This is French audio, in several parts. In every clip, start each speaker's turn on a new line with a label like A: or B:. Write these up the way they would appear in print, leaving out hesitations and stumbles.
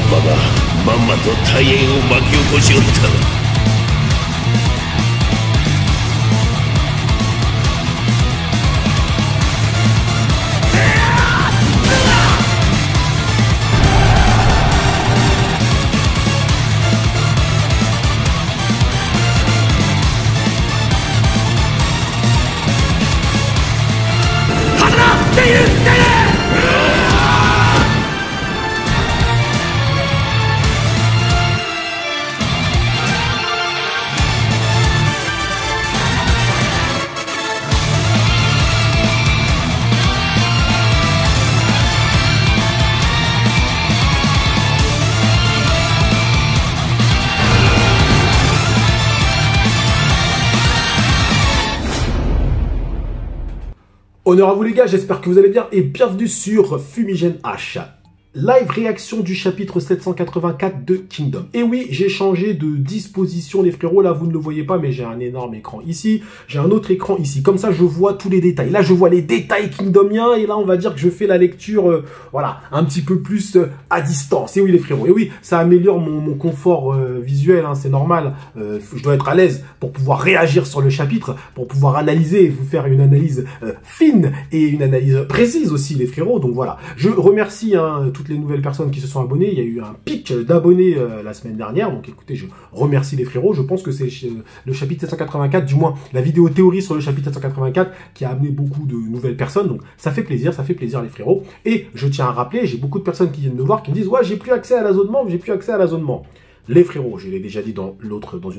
A: パがまんまと大変を巻き起こしおった。
B: Honneur à vous les gars, j'espère que vous allez bien et bienvenue sur Fumigène H. Live réaction du chapitre 784 de Kingdom. Et oui, j'ai changé de disposition les frérots, là vous ne le voyez pas mais j'ai un énorme écran ici, j'ai un autre écran ici, comme ça je vois tous les détails. Là je vois les détails Kingdomiens et là on va dire que je fais la lecture, voilà, un petit peu plus à distance. Et oui les frérots, et oui, ça améliore mon confort visuel, hein, c'est normal, je dois être à l'aise pour pouvoir réagir sur le chapitre, pour pouvoir analyser et vous faire une analyse fine et une analyse précise aussi les frérots. Donc voilà, je remercie toutes les nouvelles personnes qui se sont abonnées. Il y a eu un pic d'abonnés la semaine dernière, donc écoutez, je remercie les frérots. Je pense que c'est le chapitre 784, du moins la vidéo théorie sur le chapitre 784 qui a amené beaucoup de nouvelles personnes, donc ça fait plaisir les frérots. Et je tiens à rappeler, j'ai beaucoup de personnes qui viennent me voir qui me disent ouais, j'ai plus accès à la zone membre, j'ai plus accès à la zone membre. Les frérots, je l'ai déjà dit dans une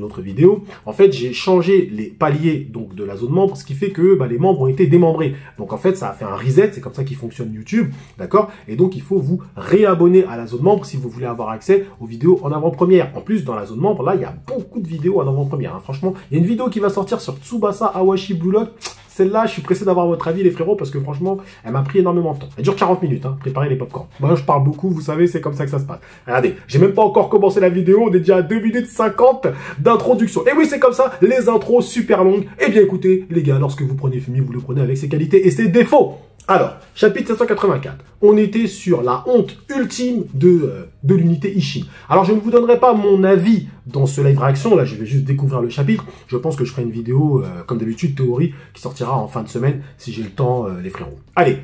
B: autre vidéo, en fait j'ai changé les paliers donc de la zone membre, ce qui fait que les membres ont été démembrés. Donc en fait ça a fait un reset, c'est comme ça qu'il fonctionne YouTube, d'accord? Et donc il faut vous réabonner à la zone membre si vous voulez avoir accès aux vidéos en avant-première. En plus dans la zone membre, là il y a beaucoup de vidéos en avant-première, hein. Franchement, il y a une vidéo qui va sortir sur Tsubasa Awashi Blue Lock. Celle-là, je suis pressé d'avoir votre avis, les frérots, parce que franchement, elle m'a pris énormément de temps. Elle dure 40 minutes, hein, préparez les popcorn. Moi, je parle beaucoup, vous savez, c'est comme ça que ça se passe. Regardez, j'ai même pas encore commencé la vidéo, on est déjà à 2 minutes 50 d'introduction. Et oui, c'est comme ça, les intros super longues. Eh bien, écoutez, les gars, lorsque vous prenez Fumi, vous le prenez avec ses qualités et ses défauts. Alors, chapitre 784, on était sur la honte ultime de l'unité Ishin. Alors, je ne vous donnerai pas mon avis dans ce live réaction, là je vais juste découvrir le chapitre. Je pense que je ferai une vidéo, comme d'habitude, théorie, qui sortira en fin de semaine, si j'ai le temps, les frérots. Allez,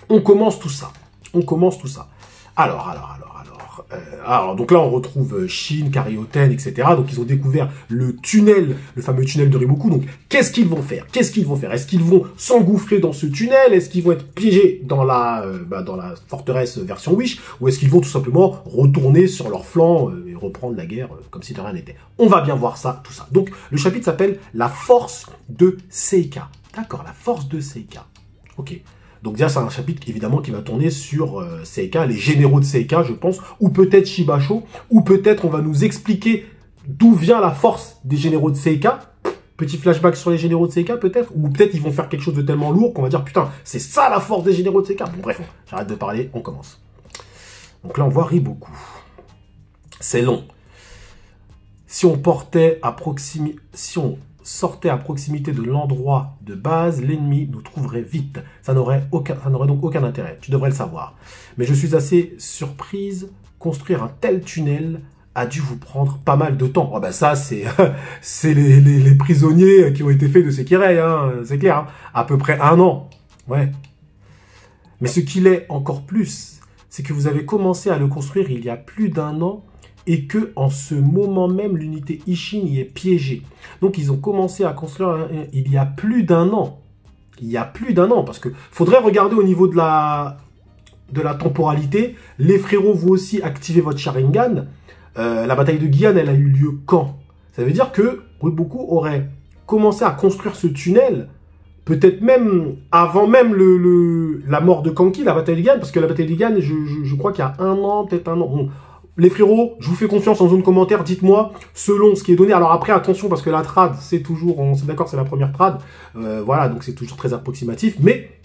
B: on commence tout ça. Alors, donc là, on retrouve Shin, Karioten, etc. Donc, ils ont découvert le tunnel, le fameux tunnel de Riboku. Donc, qu'est-ce qu'ils vont faire? Est-ce qu'ils vont s'engouffrer dans ce tunnel? Est-ce qu'ils vont être piégés dans la forteresse version Wish? Ou est-ce qu'ils vont tout simplement retourner sur leur flanc et reprendre la guerre comme si de rien n'était? On va bien voir ça, tout ça. Donc, le chapitre s'appelle « La force de Seika ». D'accord, la force de Seika. Ok. Donc déjà, c'est un chapitre, évidemment, qui va tourner sur Seika, les généraux de Seika, je pense, ou peut-être Shibasho, ou peut-être on va nous expliquer d'où vient la force des généraux de Seika. Petit flashback sur les généraux de Seika, peut-être, ou peut-être ils vont faire quelque chose de tellement lourd qu'on va dire, putain, c'est ça la force des généraux de Seika. Bon, bref, j'arrête de parler, on commence. Donc là, on voit Riboku. C'est long. Si on sortait à proximité de l'endroit de base, l'ennemi nous trouverait vite. Ça n'aurait donc aucun intérêt, tu devrais le savoir. Mais je suis assez surprise, construire un tel tunnel a dû vous prendre pas mal de temps. Oh bah ça, c'est les prisonniers qui ont été faits de Sekirei, hein, c'est clair, hein. À peu près 1 an. Ouais. Mais ce qu'il est encore plus, c'est que vous avez commencé à le construire il y a plus d'1 an, et que en ce moment même, l'unité Ishin y est piégée. Donc, ils ont commencé à construire il y a plus d'1 an. Il y a plus d'1 an, parce que faudrait regarder au niveau de la temporalité. Les frérots, vous aussi, activez votre Sharingan. La bataille de Gihan, elle a eu lieu quand? Ça veut dire que Riboku aurait commencé à construire ce tunnel, peut-être même avant même la mort de Kanki, la bataille de Gihan, parce que la bataille de Gihan, je crois qu'il y a 1 an, peut-être 1 an. Bon, les frérots, je vous fais confiance en zone commentaire, dites-moi, selon ce qui est donné. Alors après, attention, parce que la trad, c'est toujours, on est d'accord, c'est la première trad. Voilà, donc c'est toujours très approximatif. Mais,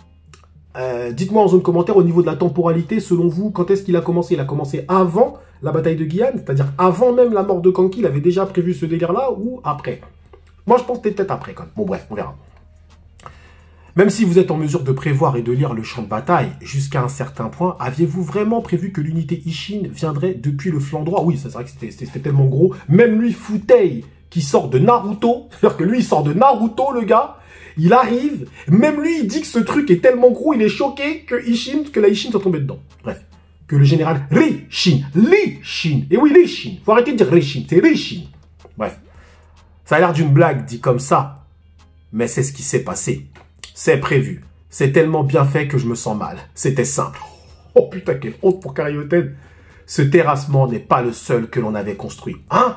B: dites-moi en zone commentaire, au niveau de la temporalité, selon vous, quand est-ce qu'il a commencé? Il a commencé avant la bataille de Gihan, c'est-à-dire avant même la mort de Kanki, il avait déjà prévu ce délire-là, ou après? Moi, je pense que peut-être après, quand même. Bon, bref, on verra. Même si vous êtes en mesure de prévoir et de lire le champ de bataille jusqu'à un certain point, aviez-vous vraiment prévu que l'unité Ishin viendrait depuis le flanc droit? Oui, c'est vrai que c'était tellement gros. Même lui, Futei, qui sort de Naruto, c'est-à-dire que lui, il sort de Naruto, le gars, il arrive, même lui, il dit que ce truc est tellement gros, il est choqué que la Ishin soit tombée dedans. Bref, que le général Li Shin, et oui, Li Shin, faut arrêter de dire Li Shin, c'est Li Shin. Bref, ça a l'air d'une blague dit comme ça, mais c'est ce qui s'est passé. C'est prévu. C'est tellement bien fait que je me sens mal. C'était simple. Oh putain, quelle honte pour Karyoten. Ce terrassement n'est pas le seul que l'on avait construit. Hein?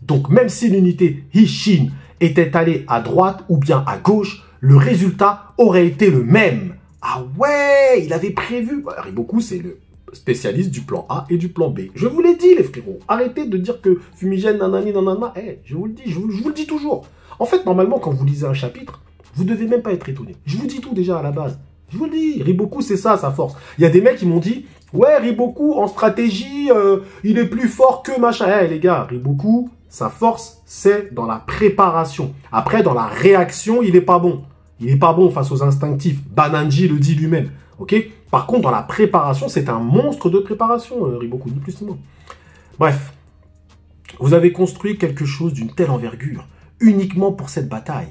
B: Donc même si l'unité Ishin était allée à droite ou bien à gauche, le résultat aurait été le même. Ah ouais, il avait prévu. Riboku, c'est le spécialiste du plan A et du plan B. Je vous l'ai dit, les frérots. Arrêtez de dire que Fumigène, nanani, nanana. Je vous le dis, je vous le dis toujours. En fait, normalement, quand vous lisez un chapitre, vous devez même pas être étonné. Je vous dis tout déjà à la base. Je vous le dis, Riboku, c'est ça, sa force. Il y a des mecs qui m'ont dit, ouais, Riboku, en stratégie, il est plus fort que machin. Les gars, Riboku, sa force, c'est dans la préparation. Après, dans la réaction, il est pas bon. Il est pas bon face aux instinctifs. Bananji le dit lui-même. Ok? Par contre, dans la préparation, c'est un monstre de préparation, Riboku, ni plus ni moins. Bref, vous avez construit quelque chose d'une telle envergure, uniquement pour cette bataille.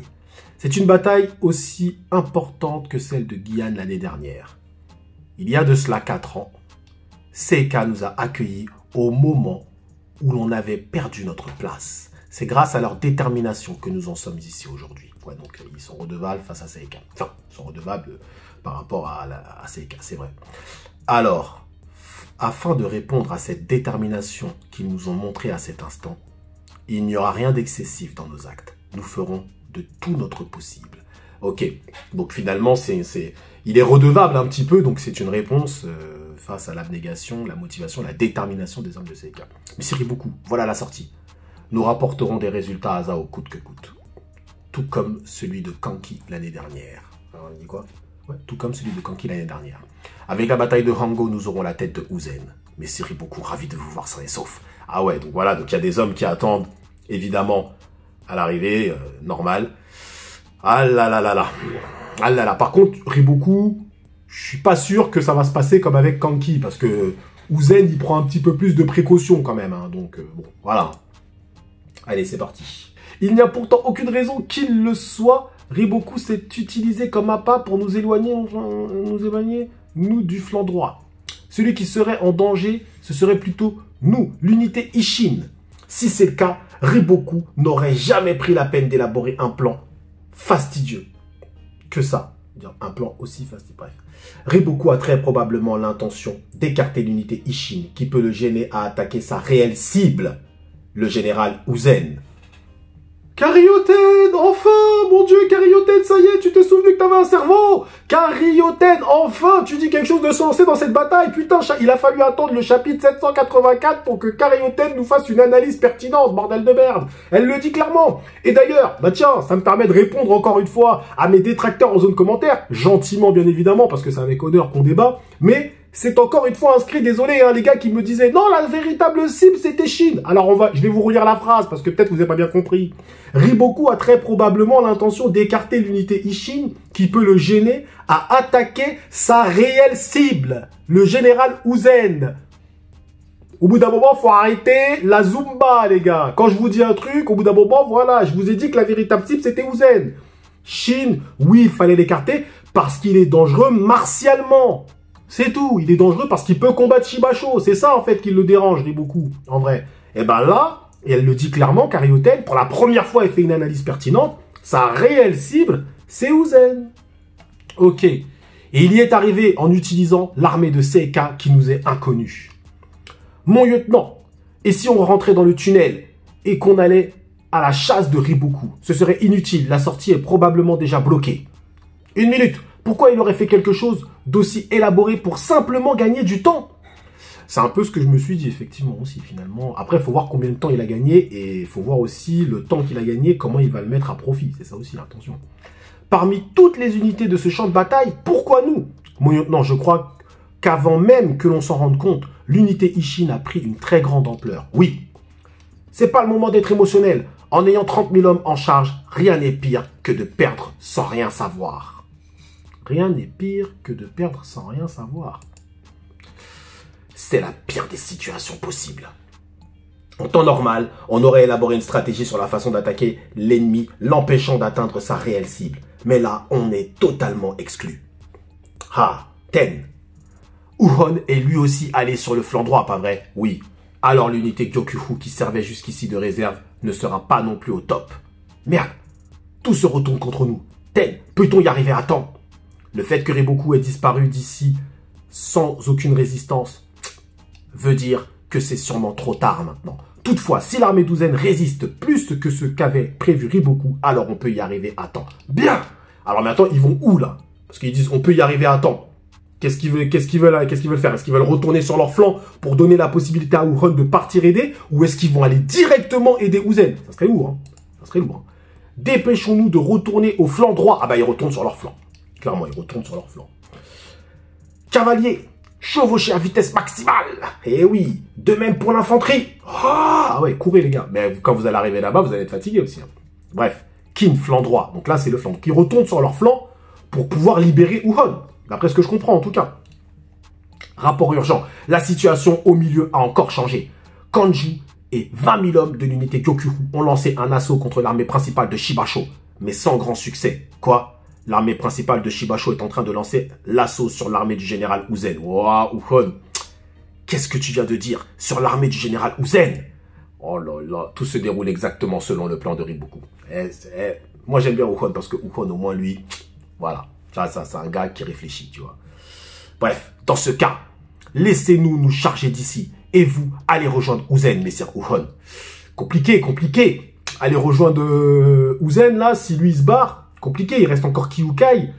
B: C'est une bataille aussi importante que celle de Guyane l'année dernière. Il y a de cela 4 ans, Seika nous a accueillis au moment où l'on avait perdu notre place. C'est grâce à leur détermination que nous en sommes ici aujourd'hui. Ouais, donc ils sont redevables face à Seika. Enfin, ils sont redevables par rapport à Seika, c'est vrai. Alors, afin de répondre à cette détermination qu'ils nous ont montrée à cet instant, il n'y aura rien d'excessif dans nos actes. Nous ferons de tout notre possible. Ok, donc finalement, il est redevable un petit peu, donc c'est une réponse face à l'abnégation, la motivation, la détermination des hommes de Seika. Mais c'est beaucoup, voilà la sortie. Nous rapporterons des résultats à Zao coûte que coûte. Tout comme celui de Kanki l'année dernière. Alors, on dit quoi? Ouais, tout comme celui de Kanki l'année dernière. Avec la bataille de Hango, nous aurons la tête de Uzen. Mais Siri beaucoup ravi de vous voir sain et sauf. Ah ouais, donc voilà, donc il y a des hommes qui attendent, évidemment, à l'arrivée, normal. Ah là là là là. Ah là là. Par contre, Riboku, je suis pas sûr que ça va se passer comme avec Kanki, parce que Uzen, il prend un petit peu plus de précautions quand même. Hein, donc, bon, voilà. Allez, c'est parti. Il n'y a pourtant aucune raison qu'il le soit. Riboku s'est utilisé comme appât pour nous éloigner, nous, du flanc droit. Celui qui serait en danger, ce serait plutôt nous, l'unité Ishin. Si c'est le cas, Riboku n'aurait jamais pris la peine d'élaborer un plan fastidieux que ça. Un plan aussi fastidieux. Bref. Riboku a très probablement l'intention d'écarter l'unité Ishin qui peut le gêner à attaquer sa réelle cible, le général Uzen. Karyoten, enfin, mon Dieu, Karyoten, ça y est, tu t'es souvenu que t'avais un cerveau. Karyoten, enfin, tu dis quelque chose de sensé dans cette bataille. Putain, il a fallu attendre le chapitre 784 pour que Karyoten nous fasse une analyse pertinente, bordel de merde. Elle le dit clairement. Et d'ailleurs, bah tiens, ça me permet de répondre encore une fois à mes détracteurs en zone commentaire. Gentiment, bien évidemment, parce que c'est avec honneur qu'on débat. Mais c'est encore une fois inscrit, désolé, hein, les gars qui me disaient, non, la véritable cible, c'était Shin. Alors, je vais vous relire la phrase, parce que peut-être vous n'avez pas bien compris. Riboku a très probablement l'intention d'écarter l'unité Ishin, qui peut le gêner à attaquer sa réelle cible, le général Uzen. Au bout d'un moment, faut arrêter la Zumba, les gars. Quand je vous dis un truc, au bout d'un moment, voilà, je vous ai dit que la véritable cible, c'était Uzen. Shin, oui, il fallait l'écarter, parce qu'il est dangereux martialement. C'est tout, il est dangereux parce qu'il peut combattre Shibasho. C'est ça, en fait, qui le dérange, Riboku, en vrai. Et ben là, et elle le dit clairement, Karyoten, pour la première fois, elle fait une analyse pertinente. Sa réelle cible, c'est Uzen. Ok. Et il y est arrivé en utilisant l'armée de Seika qui nous est inconnue. Mon lieutenant, et si on rentrait dans le tunnel et qu'on allait à la chasse de Riboku? Ce serait inutile, la sortie est probablement déjà bloquée. Une minute. Pourquoi il aurait fait quelque chose d'aussi élaboré pour simplement gagner du temps? C'est un peu ce que je me suis dit, effectivement, aussi, finalement. Après, il faut voir combien de temps il a gagné et il faut voir aussi le temps qu'il a gagné, comment il va le mettre à profit. C'est ça aussi, l'intention. Parmi toutes les unités de ce champ de bataille, pourquoi nous? Mon lieutenant, je crois qu'avant même que l'on s'en rende compte, l'unité Ishin a pris une très grande ampleur. Oui, c'est pas le moment d'être émotionnel. En ayant 30 000 hommes en charge, rien n'est pire que de perdre sans rien savoir. Rien n'est pire que de perdre sans rien savoir. C'est la pire des situations possibles. En temps normal, on aurait élaboré une stratégie sur la façon d'attaquer l'ennemi, l'empêchant d'atteindre sa réelle cible. Mais là, on est totalement exclu. Ah, Ten. Uhon est lui aussi allé sur le flanc droit, pas vrai? Oui. Alors l'unité Gyokuhu qui servait jusqu'ici de réserve ne sera pas non plus au top. Merde, tout se retourne contre nous. Ten, peut-on y arriver à temps? Le fait que Riboku ait disparu d'ici sans aucune résistance veut dire que c'est sûrement trop tard maintenant. Toutefois, si l'armée d'Uzen résiste plus que ce qu'avait prévu Riboku, alors on peut y arriver à temps. Bien. Alors maintenant, ils vont où là? Parce qu'ils disent on peut y arriver à temps. Qu'est-ce qu'ils veulent faire? Est-ce qu'ils veulent retourner sur leur flanc pour donner la possibilité à Uhon de partir aider? Ou est-ce qu'ils vont aller directement aider Uzen? Ça serait lourd, hein. Ça serait lourd, hein. Dépêchons-nous de retourner au flanc droit. Ah bah ils retournent sur leur flanc. Clairement, ils retournent sur leur flanc. Cavalier, chevauchez à vitesse maximale. Eh oui, de même pour l'infanterie. Ah ouais, courez les gars. Mais quand vous allez arriver là-bas, vous allez être fatigué aussi, hein. Bref, Kin, flanc droit. Donc là, c'est le flanc. Donc ils retournent sur leur flanc pour pouvoir libérer Uhon. D'après ce que je comprends, en tout cas. Rapport urgent. La situation au milieu a encore changé. Kanju et 20 000 hommes de l'unité Gyokuhu ont lancé un assaut contre l'armée principale de Shibasho, mais sans grand succès. Quoi? L'armée principale de Shibasho est en train de lancer l'assaut sur l'armée du général Uzen. Waouh, Uhon. Qu'est-ce que tu viens de dire sur l'armée du général Uzen? Oh là là, tout se déroule exactement selon le plan de Riboku. Moi, j'aime bien Uhon parce que Uhon, au moins, lui, voilà. Ça, c'est un gars qui réfléchit, tu vois. Bref, dans ce cas, laissez-nous nous charger d'ici. Et vous, allez rejoindre Uzen, messire Uhon. Compliqué, compliqué. Allez rejoindre Uzen, là, si lui, il se barre. Compliqué, il reste encore Kyukai.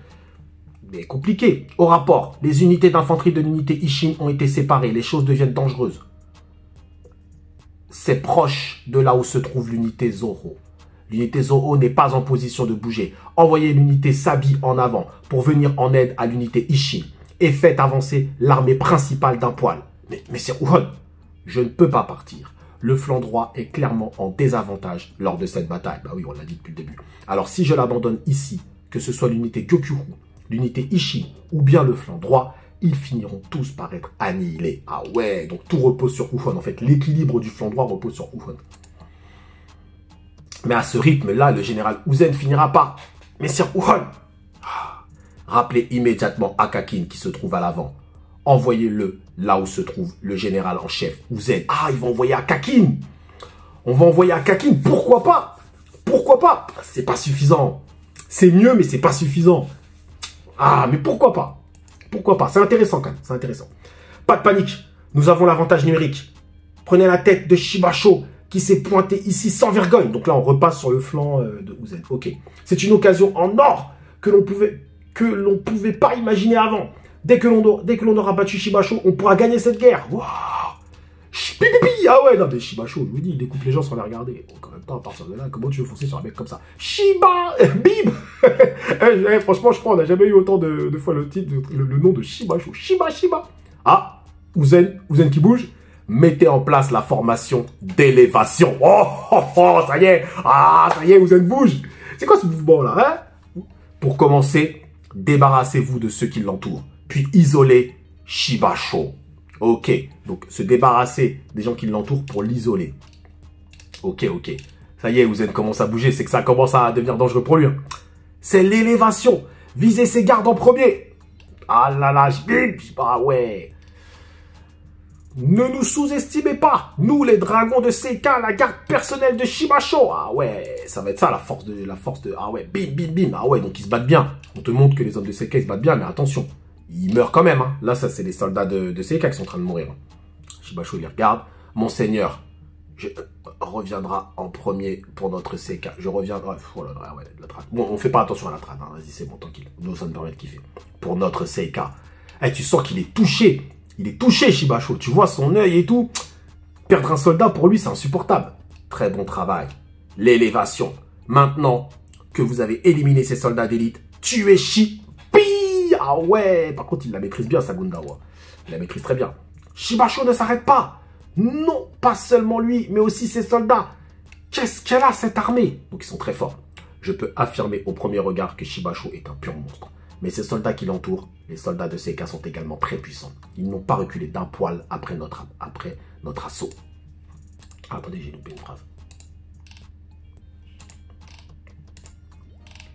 B: Mais compliqué. Au rapport, les unités d'infanterie de l'unité Ishin ont été séparées. Les choses deviennent dangereuses. C'est proche de là où se trouve l'unité Zoro. L'unité Zoro n'est pas en position de bouger. Envoyez l'unité Sabi en avant pour venir en aide à l'unité Ishin. Et faites avancer l'armée principale d'un poil. Mais c'est Uhon. Je ne peux pas partir. Le flanc droit est clairement en désavantage lors de cette bataille. Bah oui, on l'a dit depuis le début. Alors si je l'abandonne ici, que ce soit l'unité Gyokuhu, l'unité Ishin ou bien le flanc droit, ils finiront tous par être annihilés. Ah ouais, donc tout repose sur Uhon. En fait, l'équilibre du flanc droit repose sur Uhon. Mais à ce rythme-là, le général Uzen finira par... Messire Uhon, rappelez immédiatement Akakin qui se trouve à l'avant. Envoyez-le là où se trouve le général en chef, Uzen. Ah, ils vont envoyer Akakin. On va envoyer Akakin. Pourquoi pas? Pourquoi pas? C'est pas suffisant. C'est mieux, mais c'est pas suffisant. Ah, mais pourquoi pas? Pourquoi pas? C'est intéressant quand même, c'est intéressant. Pas de panique, nous avons l'avantage numérique. Prenez la tête de Shibasho qui s'est pointé ici sans vergogne. Donc là, on repasse sur le flanc de Uzen. Ok. C'est une occasion en or que l'on pouvait pas imaginer avant. Dès que l'on aura battu Shibasho, on pourra gagner cette guerre. Waouh! Ah ouais, non mais Shibasho, je vous dis, il découpe les gens sans les regarder. Donc en même temps, à partir de là, comment tu veux foncer sur un mec comme ça? Bim. Franchement, je crois, on n'a jamais eu autant de fois le nom de Shibasho. Shiba. Ah, Uzen qui bouge. Mettez en place la formation d'élévation. Oh, ça y est. Ah, ça y est, Uzen bouge. C'est quoi ce mouvement-là, hein? Pour commencer, débarrassez-vous de ceux qui l'entourent. Puis isolez Shibasho. Ok. Donc, se débarrasser des gens qui l'entourent pour l'isoler. Ok. Ça y est, Uzen commence à bouger. C'est que ça commence à devenir dangereux pour lui. C'est l'élévation. Visez ses gardes en premier. Ah là là, ah ouais. Ne nous sous-estimez pas. Nous, les dragons de Seika, la garde personnelle de Shibasho. Ah ouais, ça va être ça, la force de... Ah ouais, bim. Ah ouais, donc ils se battent bien. On te montre que les hommes de Seika, ils se battent bien, mais attention. Ils meurent quand même, hein. Là, ça, c'est les soldats de Seika qui sont en train de mourir. Shibasho, il les regarde. Monseigneur, reviendra en premier pour notre Seika. Je reviendrai... Oh là là, ouais, la traque. Bon, on fait pas attention à la traque, hein. Vas-y, c'est bon, tranquille. Nous, ça nous permet de kiffer. Pour notre Seika. Eh, tu sens qu'il est touché. Il est touché, Shibasho. Tu vois son œil et tout. Perdre un soldat, pour lui, c'est insupportable. Très bon travail. L'élévation. Maintenant que vous avez éliminé ces soldats d'élite, tuez Shibi. Ah ouais. Par contre, il la maîtrise bien, Sagundawa. Il la maîtrise très bien. Shibasho ne s'arrête pas. Non, pas seulement lui, mais aussi ses soldats. Qu'est-ce qu'elle a, cette armée? Donc, ils sont très forts. Je peux affirmer au premier regard que Shibasho est un pur monstre. Mais ces soldats qui l'entourent, les soldats de Seika sont également très puissants. Ils n'ont pas reculé d'un poil après notre assaut. Ah, attendez, j'ai loupé une phrase.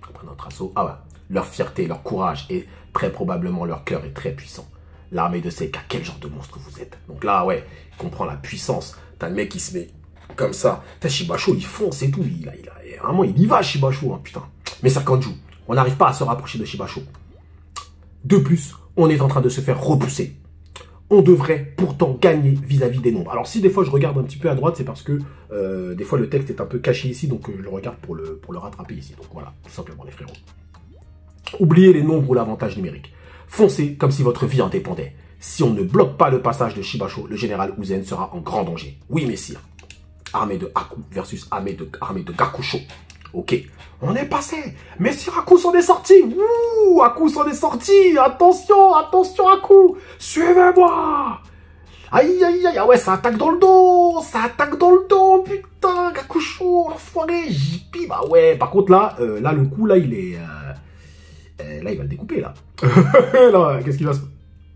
B: Après notre assaut, ah ouais, leur fierté, leur courage et très probablement leur cœur est très puissant. L'armée de Seika, quel genre de monstre vous êtes. Donc là, ouais, il comprend la puissance. T'as le mec qui se met comme ça. T'as Shibasho, il fonce et tout. Vraiment, il y va, Shibasho, hein, putain. Mais Sakanju, on n'arrive pas à se rapprocher de Shibasho. De plus, on est en train de se faire repousser. On devrait pourtant gagner vis-à-vis des nombres. Alors si des fois je regarde un petit peu à droite, c'est parce que des fois le texte est un peu caché ici, donc je le regarde pour le rattraper ici. Donc voilà, tout simplement les frérots. Oubliez les nombres ou l'avantage numérique. Foncez comme si votre vie en dépendait. Si on ne bloque pas le passage de Shibasho, le général Uzen sera en grand danger. Oui, messire. Armée de Aku versus armée de Gakusho. Ok, on est passé. Messire Aku s'en est sorti. Ouh, Aku s'en est sorti. Attention, attention Aku. Suivez-moi. Aïe, aïe, aïe. Ah ouais, ça attaque dans le dos. Ça attaque dans le dos. Putain, Gakusho, l'enfoiré. JP, bah ouais. Par contre, là, le coup, là, il est... là, il va le découper, là. Là, qu'est-ce qu'il va se...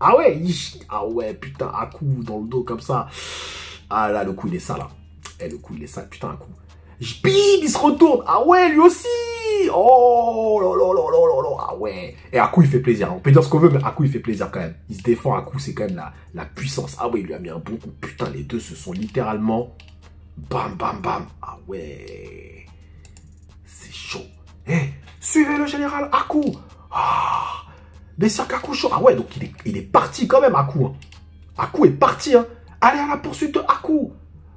B: Ah ouais, ah ouais, putain, Aku dans le dos comme ça. Ah là, le coup, il est ça, là. Le coup, il est ça, putain, Aku. Bim, il se retourne. Ah ouais, lui aussi. Oh là là là là là. Ah ouais. Et Aku, il fait plaisir. On peut dire ce qu'on veut, mais Aku, il fait plaisir quand même. Il se défend, Aku, c'est quand même la puissance. Ah ouais, il lui a mis un bon coup. Putain, les deux se sont littéralement... Bam, bam, bam. Ah ouais. C'est chaud. Eh, suivez le général Aku. Ah. Messire Gakusho. Ah ouais, donc il est parti quand même, Aku. Hein. Aku est parti. Hein. Allez à la poursuite de Aku.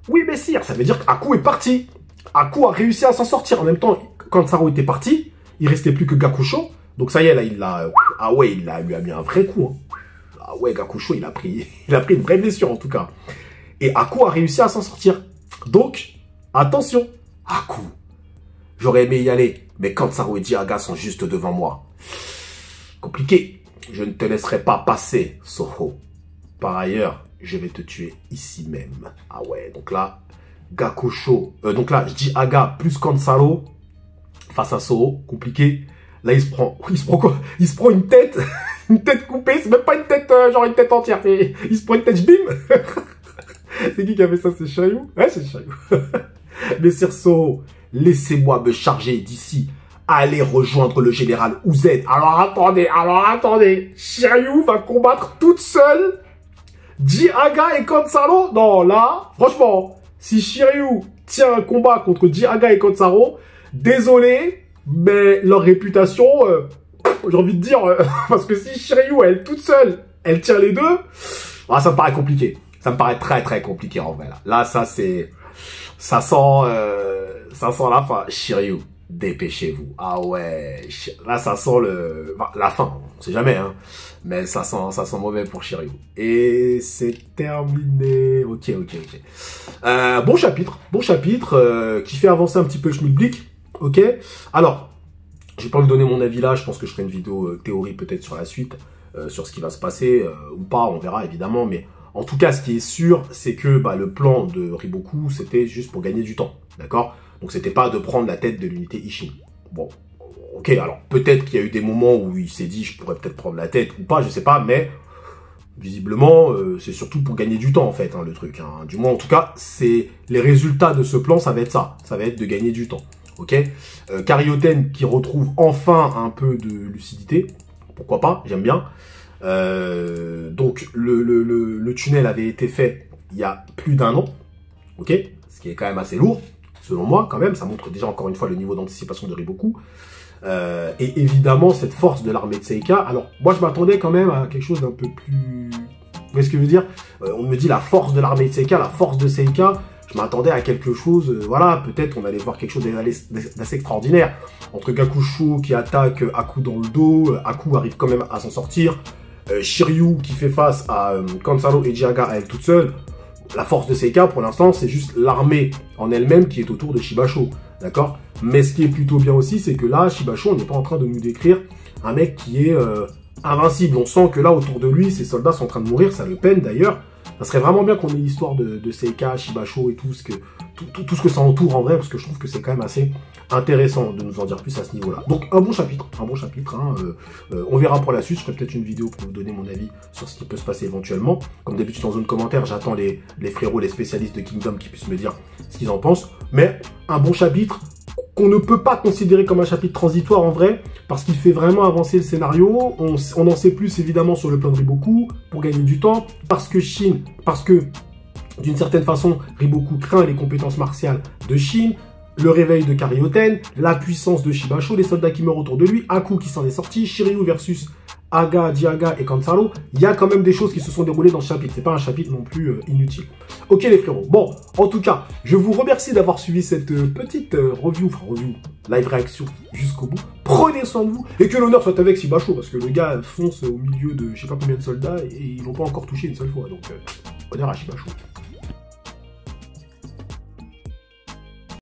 B: Oui, messire. Ça veut dire qu'Aku est parti. Aku a réussi à s'en sortir. En même temps, quand Saro était parti, il restait plus que Gakusho. Donc ça y est, là, il l'a... Ah ouais, lui a mis un vrai coup. Hein. Ah ouais, Gakusho, il a pris une vraie blessure, en tout cas. Et Aku a réussi à s'en sortir. Donc, attention. Aku. J'aurais aimé y aller, mais Kansaro et Jiaga sont juste devant moi. Compliqué. Je ne te laisserai pas passer, Soho. Par ailleurs, je vais te tuer ici même. Ah ouais, donc là, Gakusho. Donc là, Jiaga plus Kansaro face à Soho. Compliqué. Là, il se prend quoi? Il se prend une tête. Une tête coupée. C'est même pas une tête, genre une tête entière. Il se prend une tête, bim. C'est qui a fait ça? C'est Shiryu? Ouais, c'est Shiryu. Messire Soho, laissez-moi me charger d'ici. Allez rejoindre le général Uzen. Alors attendez. Shiryu va combattre toute seule Jiaga et Kansaro. Non, là, franchement, si Shiryu tient un combat contre Jiaga et Kansaro, désolé, mais leur réputation, j'ai envie de dire, parce que si Shiryu, elle toute seule, elle tient les deux, ah, ça me paraît compliqué. Ça me paraît très très compliqué en vrai. Là, ça sent la fin. Shiryu, dépêchez-vous. Ah ouais, là ça sent la fin. On sait jamais, hein. Mais ça sent mauvais pour Shiryu. Et c'est terminé. Ok. Bon chapitre qui fait avancer un petit peu le schmilblick. Ok. Alors, je vais pas vous donner mon avis là. Je pense que je ferai une vidéo théorie peut-être sur la suite, sur ce qui va se passer ou pas. On verra évidemment, mais en tout cas, ce qui est sûr, c'est que le plan de Riboku, c'était juste pour gagner du temps, d'accord? Donc, c'était pas de prendre la tête de l'unité Ishin. Bon, ok, alors peut-être qu'il y a eu des moments où il s'est dit, je pourrais peut-être prendre la tête ou pas, je sais pas, mais visiblement, c'est surtout pour gagner du temps, en fait, hein, le truc. Hein. Du moins, en tout cas, c'est les résultats de ce plan, ça va être ça. Ça va être de gagner du temps, ok? Karyoten qui retrouve enfin un peu de lucidité, pourquoi pas, j'aime bien. Donc le tunnel avait été fait il y a plus d'1 an, ok, ce qui est quand même assez lourd, selon moi quand même, ça montre déjà encore une fois le niveau d'anticipation de Riboku, et évidemment cette force de l'armée de Seika. Alors moi je m'attendais quand même à quelque chose d'un peu plus, vous voyez ce que je veux dire, on me dit la force de l'armée de Seika, la force de Seika, je m'attendais à quelque chose, voilà, peut-être on allait voir quelque chose d'assez extraordinaire, entre Gakusho qui attaque Aku dans le dos, Aku arrive quand même à s'en sortir, Shiryu qui fait face à Kansaro et Jiaga à elle toute seule. La force de Seika pour l'instant c'est juste l'armée en elle-même qui est autour de Shibasho, d'accord? Mais ce qui est plutôt bien aussi c'est que là Shibasho, on n'est pas en train de nous décrire un mec qui est invincible. On sent que là autour de lui ses soldats sont en train de mourir, ça le peine d'ailleurs. Ça serait vraiment bien qu'on ait l'histoire de Seika, Shibasho et tout ce que ça entoure en vrai, parce que je trouve que c'est quand même assez intéressant de nous en dire plus à ce niveau-là. Donc un bon chapitre, hein, on verra pour la suite, je ferai peut-être une vidéo pour vous donner mon avis sur ce qui peut se passer éventuellement. Comme d'habitude en zone commentaire, j'attends les frérots, les spécialistes de Kingdom qui puissent me dire ce qu'ils en pensent, mais un bon chapitre qu'on ne peut pas considérer comme un chapitre transitoire en vrai, parce qu'il fait vraiment avancer le scénario, on en sait plus évidemment sur le plan de Riboku, pour gagner du temps, parce que d'une certaine façon, Riboku craint les compétences martiales de Shin, le réveil de Karioten, la puissance de Shibasho, les soldats qui meurent autour de lui, Aku qui s'en est sorti, Shiryu versus Aga, Diaga et Kansaro. Il y a quand même des choses qui se sont déroulées dans ce chapitre. C'est pas un chapitre non plus inutile. Ok les frérots. Bon, en tout cas, je vous remercie d'avoir suivi cette petite review, live réaction jusqu'au bout. Prenez soin de vous et que l'honneur soit avec Shibasho parce que le gars fonce au milieu de je sais pas combien de soldats et ils l'ont pas encore touché une seule fois. Donc, honneur à Shibasho.